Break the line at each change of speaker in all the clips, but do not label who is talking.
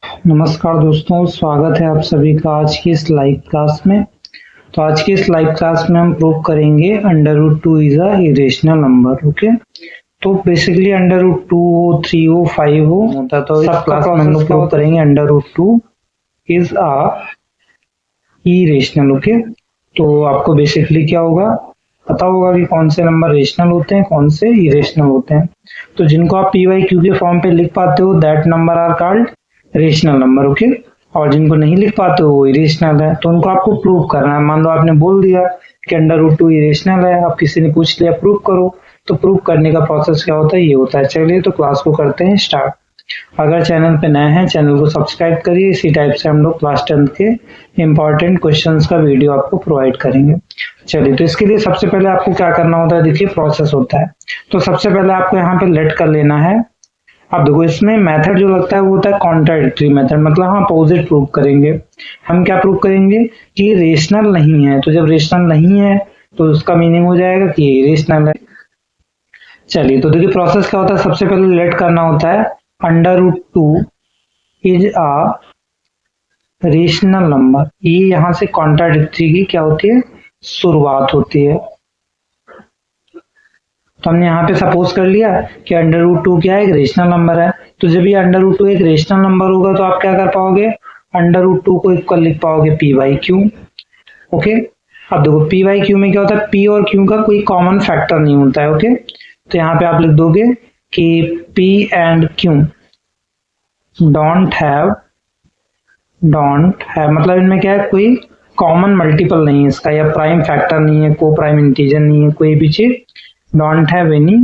नमस्कार दोस्तों, स्वागत है आप सभी का आज की इस लाइव क्लास में। तो आज की इस लाइव क्लास में हम प्रूव करेंगे under root two is a irrational number. Okay, तो बेसिकली अंडर रूट टू हो, 3 हो, 5 हो होता, तो इस क्लास में हम लोग प्रूव करेंगे under root two is a irrational. Okay, तो आपको बेसिकली क्या होगा, पता होगा कि कौन से नंबर रेशनल होते हैं, कौन से इरेशनल होते हैं। तो जिनको आप पी वाई क्यू के फॉर्म पे लिख पाते हो, that number are called rational number. Okay, और जिनको नहीं लिख पाते हो वो इरेशनल है। तो उनको आपको प्रूव करना है। मान लो आपने बोल दिया कि अंडर रूट टू इरेशनल है, अब किसी ने पूछ लिया प्रूव करो, तो प्रूव करने का प्रोसेस क्या होता है, ये होता है। चलिए तो क्लास को करते हैं स्टार्ट। अगर चैनल पे नए हैं, चैनल को सब्सक्राइब करिए। इसी टाइप से हम लोग क्लास 10 के इम्पोर्टेंट क्वेश्चंस का वीडियो आपको प्रोवाइड करेंगे। चलिए, तो इसके लिए सबसे पहले आपको क्या करना होता है, देखिए प्रोसेस होता है। तो सबसे पहले आपको यहाँ पे लेट कर लेना है। अब देखो, इसमें मेथड जो लगता है वो होता है कॉन्ट्राडिक्टरी मेथड, मतलब हम अपोजिट प्रूव करेंगे। हम क्या प्रूव करेंगे कि रेशनल नहीं है। तो जब रेशनल नहीं है तो उसका मीनिंग हो जाएगा कि ये रेशनल है। चलिए, तो देखिए प्रोसेस क्या होता है। सबसे पहले लेट करना होता है under root two is a rational number. ये यहाँ से कॉन्ट्राडिक्टरी की क्या होती है, शुरुआत होती है। तो हमने यहाँ पे सपोज कर लिया कि अंडर रूट टू क्या है, एक रेशनल नंबर है। तो जब ये अंडर रूट टू एक रेशनल नंबर होगा तो आप क्या कर पाओगे, अंडर रूट टू को इक्वल लिख पाओगे पी बाई क्यू। ओके, अब देखो पी बाई क्यू में क्या होता है, पी और क्यू का कोई कॉमन फैक्टर नहीं होता है। ओके, तो यहाँ पे आप लिख दोगे कि P and Q don't have मतलब इनमें क्या है, कोई कॉमन मल्टीपल नहीं है इसका, या प्राइम फैक्टर नहीं है, को प्राइम इंटीजर नहीं है, कोई भी चीज डोंट हैव एनी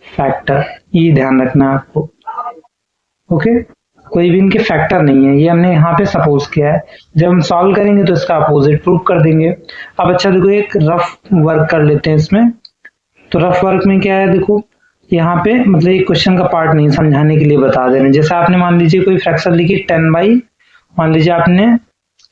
फैक्टर। ये ध्यान रखना है आपको। ओके, कोई भी इनके फैक्टर नहीं है, ये हमने यहाँ पे सपोज किया है। जब हम सॉल्व करेंगे तो इसका अपोजिट प्रूव कर देंगे। अब अच्छा देखो, एक रफ वर्क कर लेते हैं इसमें। तो रफ वर्क में क्या है, देखो यहाँ पे मतलब एक क्वेश्चन का पार्ट नहीं, समझाने के लिए बता दे रहे हैं। जैसे आपने मान लीजिए कोई फ्रैक्शन लिखी 10 बाई, मान लीजिए आपने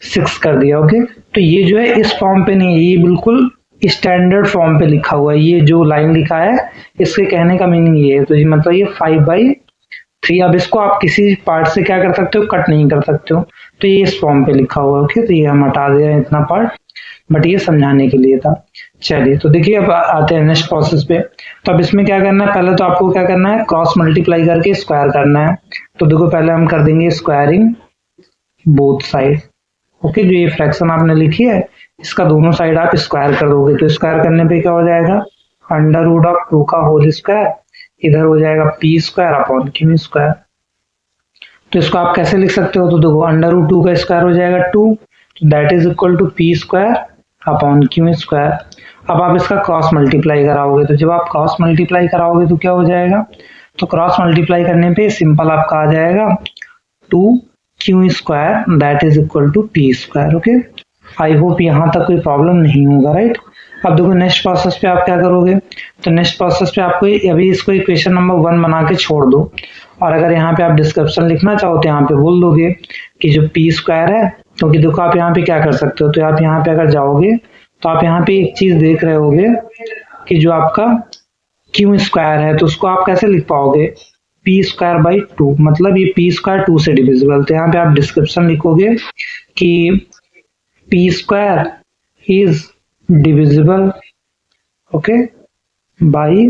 6 कर दिया। ओके, तो ये जो है इस फॉर्म पे नहीं है, ये बिल्कुल स्टैंडर्ड फॉर्म पे लिखा हुआ है। ये जो लाइन लिखा है इसके कहने का मीनिंग ये है। तो ये मतलब ये 5/3। अब इसको आप किसी पार्ट से क्या कर सकते हो, कट नहीं कर सकते हो। तो ये इस फॉर्म पे लिखा हुआ है। ओके, तो ये हम हटा दे रहे हैं इतना पार्ट, बट ये समझाने के लिए था। चलिए, तो देखिए अब आते हैं नेक्स्ट प्रोसेस पे। तो अब इसमें क्या करना है, पहले तो आपको क्या करना है, क्रॉस मल्टीप्लाई करके स्क्वायर करना है। तो देखो पहले हम कर देंगे स्क्वायरिंग बोथ साइड। ओके, जो ये फ्रैक्शन आपने लिखी है इसका दोनों साइड आप स्क्वायर कर दोगे। तो स्क्वायर करने पे क्या हो जाएगा, अंडर रूट ऑफ टू का होल स्क्वायर, इधर हो जाएगा p square upon q square. तो इसको आप कैसे लिख सकते हो, तो देखो अंडर रूट टू का स्क्वायर हो जाएगा 2, that is equal to p square upon q square. अब आप इसका क्रॉस मल्टीप्लाई कराओगे। तो जब आप क्रॉस मल्टीप्लाई कराओगे तो क्या हो जाएगा, तो क्रॉस मल्टीप्लाई करने पे सिंपल आपका आ जाएगा 2q square that is equal to p square. Okay, I hope यहाँ तक कोई प्रॉब्लम नहीं होगा, राइट। अब देखो नेक्स्ट प्रोसेस पे आप क्या करोगे, तो नेक्स्ट प्रोसेस पे आपको अभी इसको इक्वेशन नंबर 1 बना के छोड़ दो। और अगर यहाँ पे आप डिस्क्रिप्शन लिखना चाहो तो यहाँ पे बोल दोगे कि जो पी स्क्वायर है, क्योंकि देखो आप यहाँ पे क्या कर सकते हो, तो आप यहाँ पे अगर जाओगे तो आप यहाँ पे एक चीज देख रहे होगे कि जो आपका क्यू स्क्वायर है, तो उसको आप कैसे लिख पाओगे, पी स्क्वायर बाई 2, मतलब ये पी स्क्वायर 2 से डिविजिबल। तो यहाँ पे आप डिस्क्रिप्शन लिखोगे कि p square is divisible, okay, by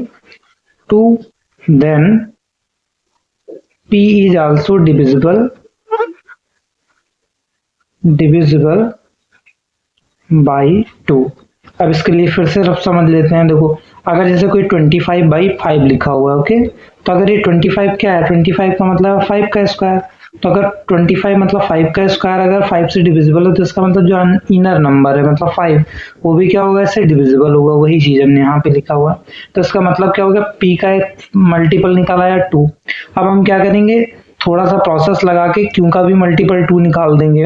2, then p is also divisible by 2। अब इसके लिए फिर से रफ समझ लेते हैं। देखो अगर जैसे कोई 25/5 लिखा हुआ है, ओके, तो अगर ये 25 क्या है, 25 का मतलब 5 का स्क्वायर। तो अगर 25 मतलब 5 का स्क्वायर अगर 5 से डिविजिबल है, तो इसका मतलब जो इनर नंबर है मतलब 5, वो भी क्या होगा, इससे डिविजिबल होगा। वही चीज हमने यहाँ पे लिखा हुआ है। तो इसका मतलब क्या होगा, p का एक मल्टीपल निकाला है 2। अब हम क्या करेंगे, थोड़ा सा प्रोसेस लगा के क्यू का भी मल्टीपल 2 निकाल देंगे,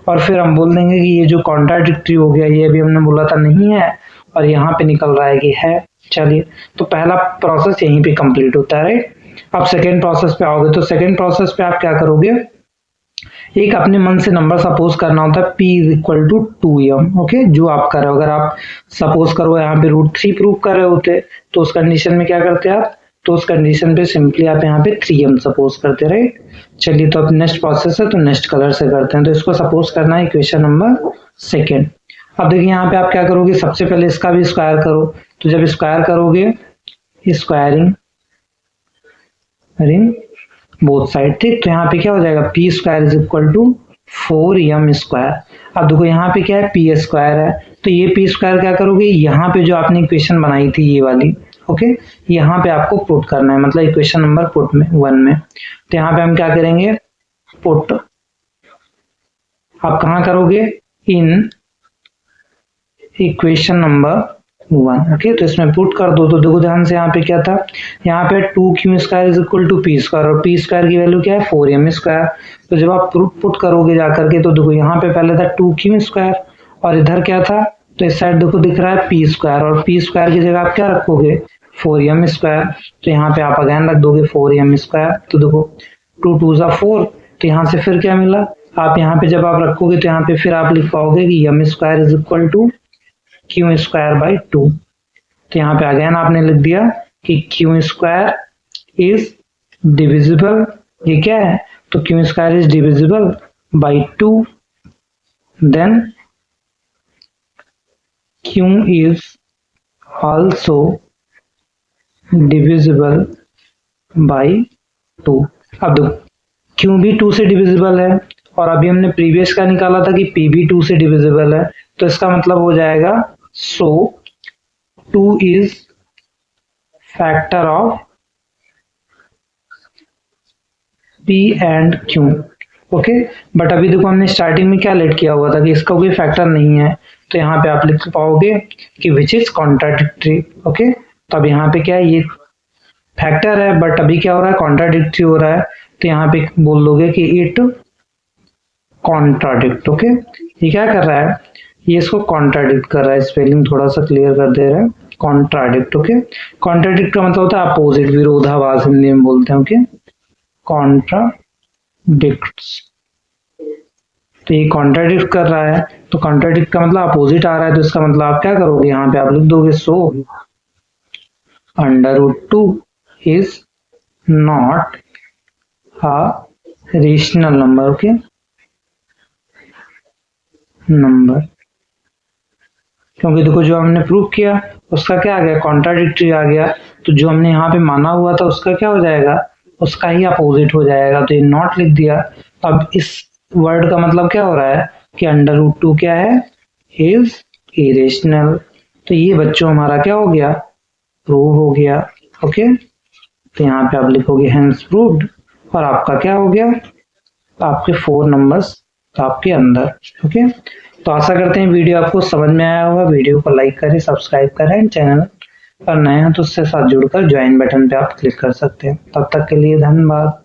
और फिर हम बोल देंगे कि ये जो कॉन्ट्राडिक्टरी हो गया, ये अभी हमने बोला था नहीं है और यहाँ पे निकल रहा है कि है। चलिए, तो पहला प्रोसेस यहीं पे कंप्लीट होता है, राइट। अब सेकेंड प्रोसेस पे आओगे, तो सेकेंड प्रोसेस पे आप क्या करोगे, एक अपने मन से नंबर सपोज करना होता है p is equal to 2m। Okay, जो आप कर रहे हो, अगर आप सपोज करो यहाँ पे √3 प्रूव कर रहे होते तो उस कंडीशन में क्या करते आप, तो उस कंडीशन पे सिंपली आप यहाँ पे 3m सपोज करते, राइट। चलिए तो अब नेक्स्ट प्रोसेस है, तो नेक्स्ट कलर से करते हैं। तो इसको सपोज करना है इक्वेशन नंबर 2। अब देखिए यहाँ पे आप क्या करोगे, सबसे पहले इसका भी स्क्वायर करो। तो जब स्क्वायर करोगे, स्क्वायरिंग बोथ साइड, ठीक। तो यहाँ पे क्या हो जाएगा, p square is equal to 4m square. अब देखो यहाँ पे क्या है, पी स्क्वायर है, तो ये पी स्क्वायर क्या करोगे, यहाँ पे जो आपने इक्वेशन बनाई थी ये वाली, ओके, यहाँ पे आपको पुट करना है, मतलब इक्वेशन नंबर पुट में 1 में। तो यहाँ पे हम क्या करेंगे, पुट आप कहाँ करोगे, इन इक्वेशन नंबर 1, ओके। तो इसमें पुट कर दो। तो देखो ध्यान से यहाँ पे क्या था, यहाँ पे 2q square is equal to p square, और पी स्क्वायर की वैल्यू क्या है, 4m स्क्वायर। तो जब आप पुट करोगे जाकर के, तो देखो यहाँ पे पहले था 2q स्क्वायर और इधर क्या था, तो इस साइड देखो दिख रहा है पी स्क्वायर, और पी स्क्वायर की जगह आप क्या रखोगे, 4m स्क्वायर। तो यहाँ पे आप अगेन रख दोगे 4m स्क्वायर। तो देखो 2 2 जा 4, तो यहाँ से फिर क्या मिला, आप यहाँ पे जब आप रखोगे तो यहाँ पे फिर आप लिख पाओगे कि m square is equal to q square by 2। तो यहाँ पे अगेन आपने लिख दिया कि क्यू स्क्वायर इज डिविजिबल, ये क्या है, तो q square is divisible by 2, then q is also divisible by 2। अब देखो क्यू भी 2 से डिविजिबल है, और अभी हमने प्रीवियस का निकाला था कि पी भी 2 से डिविजिबल है, तो इसका मतलब हो जाएगा सो 2 is factor of P and Q, okay. But अभी देखो हमने स्टार्टिंग में क्या लेट किया हुआ था कि इसका कोई फैक्टर नहीं है, तो यहाँ पे आप लिख पाओगे कि विच इज कॉन्ट्राडिक्टरी, ओके। तो अब यहाँ पे क्या है, ये फैक्टर है बट अभी क्या हो रहा है, कॉन्ट्राडिक्टरी हो रहा है। तो यहाँ पे बोल दोगे कि इट कॉन्ट्राडिक्ट, ओके। ये क्या कर रहा है, ये इसको कॉन्ट्राडिक्ट कर रहा है। स्पेलिंग थोड़ा सा क्लियर कर दे रहा है, कॉन्ट्राडिक्ट, ओके। कॉन्ट्राडिक्ट का मतलब होता है अपोजिट, विरोधाभास हिंदी में बोलते हैं, ओके। कॉन्ट्राडिक्ट्स, तो ये कॉन्ट्राडिक्ट कर रहा है, तो कॉन्ट्राडिक्ट का मतलब अपोजिट आ रहा है, तो इसका मतलब आप क्या करोगे, यहाँ पे आप लिख दोगे सो √2 is not a rational number, okay, number. क्योंकि देखो जो हमने प्रूव किया उसका क्या आ गया, कॉन्ट्राडिक्टरी आ गया, तो जो हमने यहाँ पे माना हुआ था उसका क्या हो जाएगा, उसका ही अपोजिट हो जाएगा। तो ये नॉट लिख दिया। अब इस वर्ड का मतलब क्या हो रहा है कि √2 क्या है, इज इरेशनल। तो ये बच्चों हमारा क्या हो गया, प्रूव हो गया, ओके। तो यहाँ पे आप लिखोगे हेंस प्रूव्ड, और आपका क्या हो गया, आपके 4 नंबर्स आपके अंदर, ओके। तो आशा करते हैं वीडियो आपको समझ में आया होगा। वीडियो को लाइक करें, सब्सक्राइब करें, चैनल पर नए हैं तो उससे साथ जुड़कर ज्वाइन बटन पे आप क्लिक कर सकते हैं। तब तक के लिए धन्यवाद।